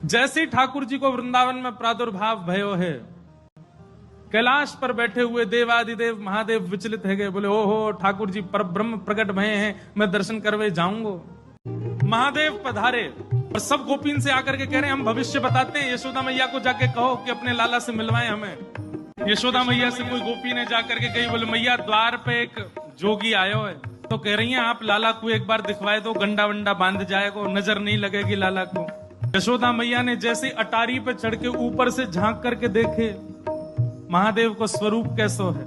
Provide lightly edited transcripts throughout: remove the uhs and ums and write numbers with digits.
जैसे ही ठाकुर जी को वृंदावन में प्रादुर्भाव भयो है, कैलाश पर बैठे हुए देवादिदेव महादेव विचलित है गए। बोले ओहो ठाकुर जी पर ब्रह्म प्रकट भये हैं, मैं दर्शन करवे जाऊंगा। महादेव पधारे और सब गोपीन से आकर के कह रहे हैं हम भविष्य बताते हैं, यशोदा मैया को जाके कहो कि अपने लाला से मिलवाएं हमें। यशोदा मैया से कोई गोपी ने जाकर के कही, बोले मैया द्वार पे एक जोगी आयो है, तो कह रही हैं आप लाला को एक बार दिखवाए दो, गंडा वंडा बांध जाएगा, नजर नहीं लगेगी लाला को। यशोदा मैया ने जैसे अटारी पे चढ़ के ऊपर से झांक करके देखे महादेव को स्वरूप कैसो है।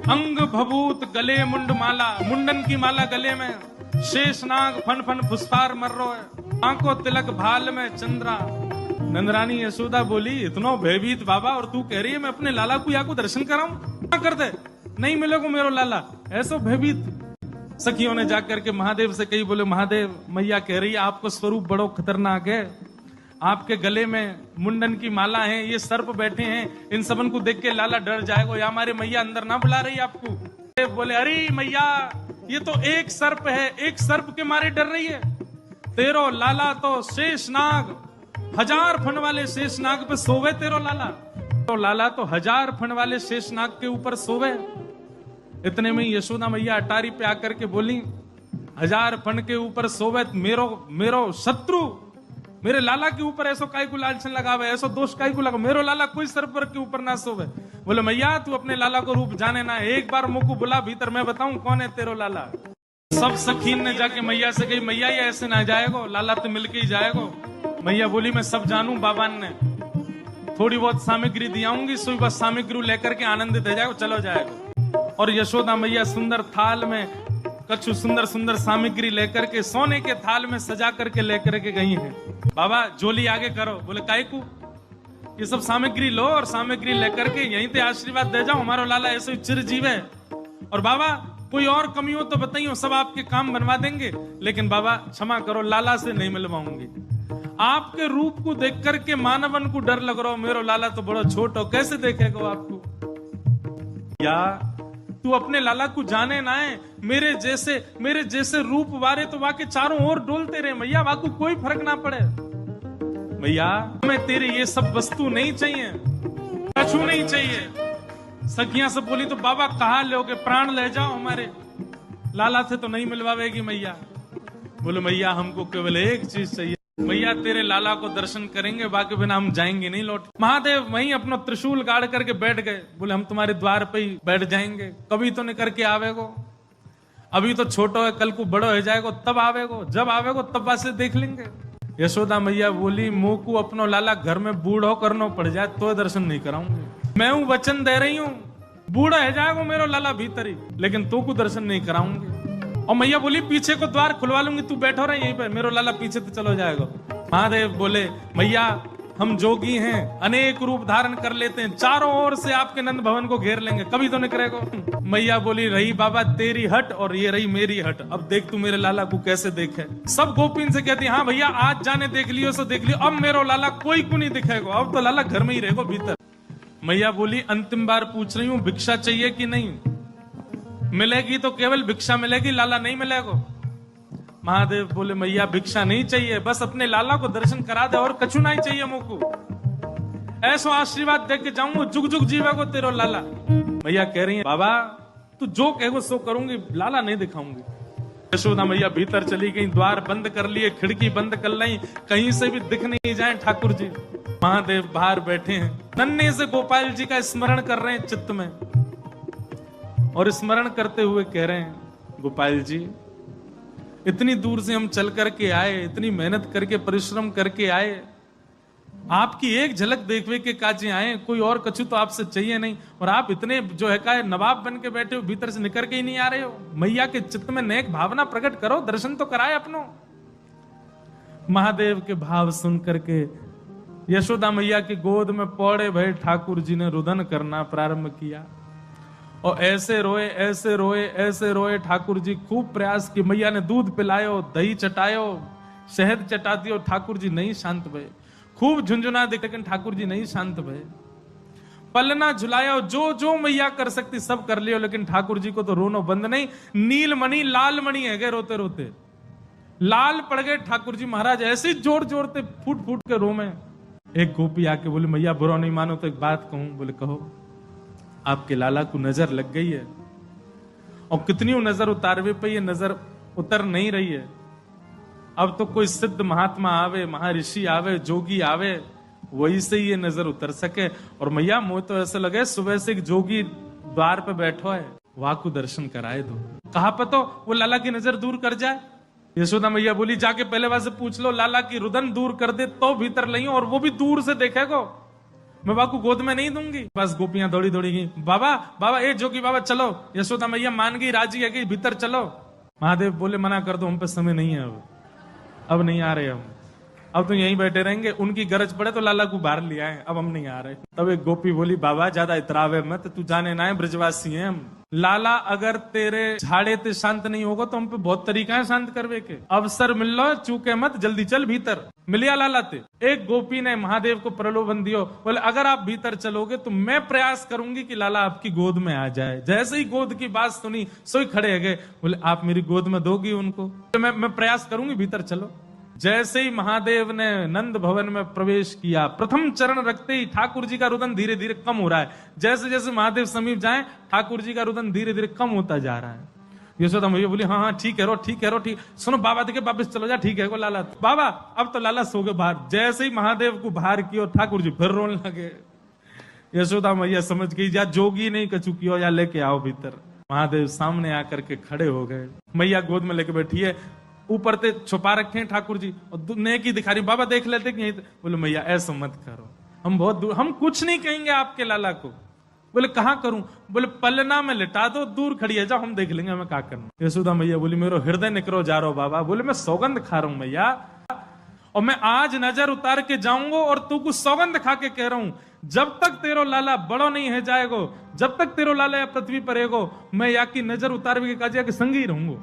अंग भभूत गले मुंड माला, मुंडन की माला गले में, शेषनाग फन फन फुसफार मर रो है, आंखों तिलक भाल में चंद्रा। नंदरानी यशोदा बोली इतनो भयभीत बाबा, और तू कह रही है मैं अपने लाला को या को दर्शन कराऊं, क्या कर दे, नहीं मिलेगा मेरो लाला, ऐसो भयभीत। सखियों ने जाकर के महादेव से कही, बोले महादेव मैया कह रही है आपको स्वरूप बड़ो खतरनाक है, आपके गले में मुंडन की माला है, ये सर्प बैठे हैं, इन सबन को देख के लाला डर जाएगा, या हमारे मैया अंदर ना बुला रही आपको। बोले अरे मैया ये तो एक सर्प है, एक सर्प के मारे डर रही है, तेरो लाला तो शेषनाग, 1000 फन वाले शेषनाग पे सोवे तेरो लाला, तो लाला तो 1000 फन वाले शेषनाग के ऊपर सोवे। इतने में यशोदा मैया अटारी पे आकर के बोली 1000 फन के ऊपर सोवे मेरो शत्रु, मेरे लाला के ऊपर ऐसो काय को लालचन लगावे, ऐसो दोष काय को लगा, मेरो लाला कोई सर्प के ऊपर ना सोवे। बोले मैया तू अपने लाला को रूप जाने ना, एक बार मुझ को बुला भीतर, मैं बताऊं कौन है तेरो लाला। सब सखीन ने जाके मैया से कही मैया ये ऐसे ना जाएगो, लाला तो मिलके ही जाएगो। मैया बोली मैं सब जानू, बाबा ने थोड़ी बहुत सामग्री दियाऊंगी, सुई बस सामग्री लेकर के आनंदित हो जाएगो, चलो जाएगो। और यशोदा मैया सुंदर थाल में कछु सुंदर सुंदर सामग्री लेकर के सोने के थाल में सजा करके लेकर के गई हैं। बाबा जोली आगे करो। बोले काय को, ये सब सामग्री लो और सामग्री लेकर के यहीं पे आशीर्वाद दे जाओ, हमारा लाला ऐसे चिरजीव है। और बाबा कोई और कमी हो तो बताइए, सब आपके काम बनवा देंगे, लेकिन बाबा क्षमा करो लाला से नहीं मिलवाऊंगी। आपके रूप को देख करके मानवन को डर लग रहा हो, मेरो लाला तो बड़ा छोट हो, कैसे देखेगा आपको। या तू अपने लाला को जाने ना है, मेरे जैसे रूप वारे तो वाके चारों ओर डोलते रहे मैया, वाको कोई फर्क ना पड़े। मैया हमें तेरे ये सब वस्तु नहीं चाहिए, कछु नहीं चाहिए। सखियां सब बोली तो बाबा कहा लोगे, प्राण ले जाओ, हमारे लाला से तो नहीं मिलवावेगी मैया। बोले मैया हमको केवल एक चीज चाहिए, मैया तेरे लाला को दर्शन करेंगे, बाकी बिना हम जाएंगे नहीं लौट। महादेव वहीं अपना त्रिशूल गाड़ करके बैठ गए। बोले हम तुम्हारे द्वार पे ही बैठ जाएंगे, कभी तो नहीं करके आवेगो, अभी तो छोटो है, कल को बड़ो हो जाएगो तब आवेगो, जब आवेगो तब वासे देख लेंगे। यशोदा मैया बोली मुंह को अपनो लाला घर में बूढ़ो करना पड़ जाए तो दर्शन नहीं कराऊंगी। मैं हूं वचन दे रही हूं, बूढ़ा हो जाएगा मेरो लाला भीतर ही, लेकिन तो को दर्शन नहीं कराऊंगी। और मैया बोली पीछे को द्वार खुलवा लूंगी, तू बैठो रहे यहीं पे, मेरो लाला पीछे तो चलो जाएगा। महादेव बोले मैया हम जोगी हैं, अनेक रूप धारण कर लेते हैं, चारों ओर से आपके नंद भवन को घेर लेंगे, कभी तो नहीं करेगा। मैया बोली रही बाबा तेरी हट और ये रही मेरी हट, अब देख तू मेरे लाला को कैसे देखे। सब गोपीन से कहती हाँ भैया आज जाने देख लियो सो देख लियो, अब मेरो लाला कोई को नहीं दिखेगा, अब तो लाला घर में ही रहेगा भीतर। मैया बोली अंतिम बार पूछ रही हूँ भिक्षा चाहिए कि नहीं, मिलेगी तो केवल भिक्षा मिलेगी, लाला नहीं मिलेगा। महादेव बोले मैया भिक्षा नहीं चाहिए, बस अपने लाला को दर्शन करा दे और कछु नहीं चाहिए मुझको, ऐसो आशीर्वाद दे के जाऊंगा, जुग जुग जीवेगो तेरो लाला। मैया कह रही है बाबा तू जो कहेगो सो करूंगी, लाला नहीं दिखाऊंगी। यशोदा मैया भीतर चली गई, द्वार बंद कर लिए, खिड़की बंद कर ली, कहीं से भी दिख नहीं जाए ठाकुर जी। महादेव बाहर बैठे हैं, नन्हे से गोपाल जी का स्मरण कर रहे हैं चित्त में, और स्मरण करते हुए कह रहे हैं गोपाल जी इतनी दूर से हम चल करके आए, इतनी मेहनत करके परिश्रम करके आए, आपकी एक झलक देखने के काजे आए, कोई और कछु तो आपसे चाहिए नहीं, और आप इतने जो है का नवाब बन के बैठे हो, भीतर से निकल के ही नहीं आ रहे हो। मैया के चित्त में नेक भावना प्रकट करो, दर्शन तो कराए अपनो। महादेव के भाव सुन करके यशोदा मैया की गोद में पौड़े भय ठाकुर जी ने रुदन करना प्रारंभ किया, और ऐसे रोए ऐसे रोए ऐसे रोए। ठाकुर जी खूब प्रयास की, मैया ने दूध पिलायो, दही चटायो, शहद चटा दियो, ठाकुर जी नहीं शांत भये। खूब झुंझुना देख, लेकिन ठाकुर जी नहीं शांत भये। पलना झुलायो, जो जो मैया कर सकती सब कर लियो, लेकिन ठाकुर जी को तो रोनो बंद नहीं। नीलमणि लाल मणि है गए रोते रोते, लाल पड़ गए ठाकुर जी महाराज, ऐसे जोर जोर से फूट फूट के रो में। एक गोपी आके बोले मैया बुरा नहीं मानो तो एक बात कहूं। बोले कहो। आपके लाला को नजर लग गई है, और कितनी नजर उतारवे पे ये नजर उतर नहीं रही है। अब तो कोई सिद्ध महात्मा आवे, महर्षि आवे, जोगी आवे, वही से ये नजर उतर सके। और मैया मुझे तो ऐसा लगे सुबह से एक जोगी द्वार पे बैठो है, वहां को दर्शन कराए दो। कहा पतो वो लाला की नजर दूर कर जाए। यशोदा मैया बोली जाके पहले वहां से पूछ लो, लाला की रुदन दूर कर दे तो भीतर लई, और वो भी दूर से देखेगो, मैं बाबा को गोद में नहीं दूंगी। बस गोपियां दौड़ी दौड़ी गई, बाबा बाबा ए जोगी बाबा चलो। यशोदा मैया मान गई, राजी है कि भीतर चलो। महादेव बोले मना कर दो, हम पे समय नहीं है, अब नहीं आ रहे हम, अब तो यहीं बैठे रहेंगे, उनकी गरज पड़े तो लाला को बाहर ले आए, अब हम नहीं आ रहे। तब एक गोपी बोली बाबा ज्यादा इतरावे मत, तू जाने ना है ब्रजवासी हैं हम। लाला अगर तेरे झाड़े ते शांत नहीं होगा तो हम पे बहुत तरीका है शांत करवे के। अवसर मिल लो, चूके मत, जल्दी चल भीतर। मिलिया लाला ते। एक गोपी ने महादेव को प्रलोभन दियो, बोले अगर आप भीतर चलोगे तो मैं प्रयास करूंगी कि लाला आपकी गोद में आ जाए। जैसे ही गोद की बात सुनी सोई खड़े गए, बोले आप मेरी गोद में दोगी उनको? तो मैं प्रयास करूंगी, भीतर चलो। जैसे ही महादेव ने नंद भवन में प्रवेश किया, प्रथम चरण रखते ही ठाकुर जी का रुदन धीरे धीरे कम हो रहा है। जैसे जैसे महादेव समीप जाए ठाकुर जी का रुदन धीरे धीरे कम होता जा रहा है। यशोदा मैया बोली हाँ हाँ ठीक है रो, ठीक है रो, ठीक। सुनो बाबा देखे वापस चलो जा, ठीक है को लाला बाबा अब तो लाला सो गए बाहर। जैसे ही महादेव को बाहर किया ठाकुर जी फिर रोने लगे। यशोदा मैया समझ गई या जोगी नहीं कछु कियो, या लेके आओ भीतर। महादेव सामने आकर के खड़े हो गए, मैया गोद में लेके बैठी है, ऊपर ते छुपा रखे हैं ठाकुर जी, और नेकी दिखा रही। बाबा देख लेते कि बोले मैया ऐसा मत करो, हम बहुत दूर, हम कुछ नहीं कहेंगे आपके लाला को। बोले कहां करूं? बोले पलना में लिटा दो, दूर खड़ी है, जाओ हम देख लेंगे हमें क्या करना। यशोदा मैया बोली मेरो हृदय निकरो जा रहा बाबा। बोले मैं सौगंध खा रहा हूं मैया, और मैं आज नजर उतार के जाऊंगा, और तू कुछ सौगंध खा के कह रहा हूं जब तक तेरो लाला बड़ो नहीं है जाएगो, जब तक तेरो लाला या पृथ्वी पर रहेगो, मैं या की नजर उतार के काजिया के संग ही रहूंगा।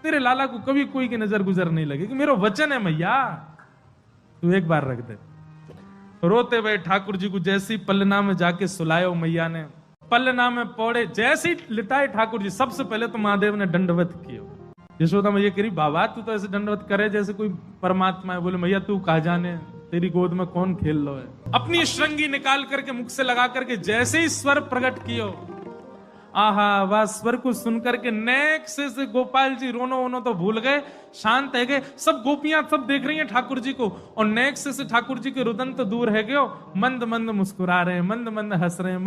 तेरे लाला को कभी कोई की नजर गुजर नहीं लगेगी, मेरा वचन है मैया, तू एक बार रख दे। रोते हुए ठाकुर जी को जैसी पलना में जाके सुलायो मैया ने, पलना में पौड़े जैसे ही लिटाए ठाकुर जी, सबसे पहले तो महादेव ने दंडवत किया। यशोदा मैया कह रही बाबा तू तो ऐसे दंडवत करे जैसे कोई परमात्मा है। बोले मैया तू कहा जाने, तेरी गोद में कौन खेल लो है। अपनी श्रृंगी निकाल करके मुख से लगा करके जैसे ही स्वर प्रकट कियो, आहा वह स्वर को सुनकर के नेक से गोपाल जी रोनो वोनो तो भूल गए, शांत है गए। सब गोपियां सब देख रही हैं ठाकुर जी को, और नेक से ठाकुर जी के रुदन तो दूर है गयो, मंद मंद मुस्कुरा रहे हैं, मंद मंद हंस रहे हैं।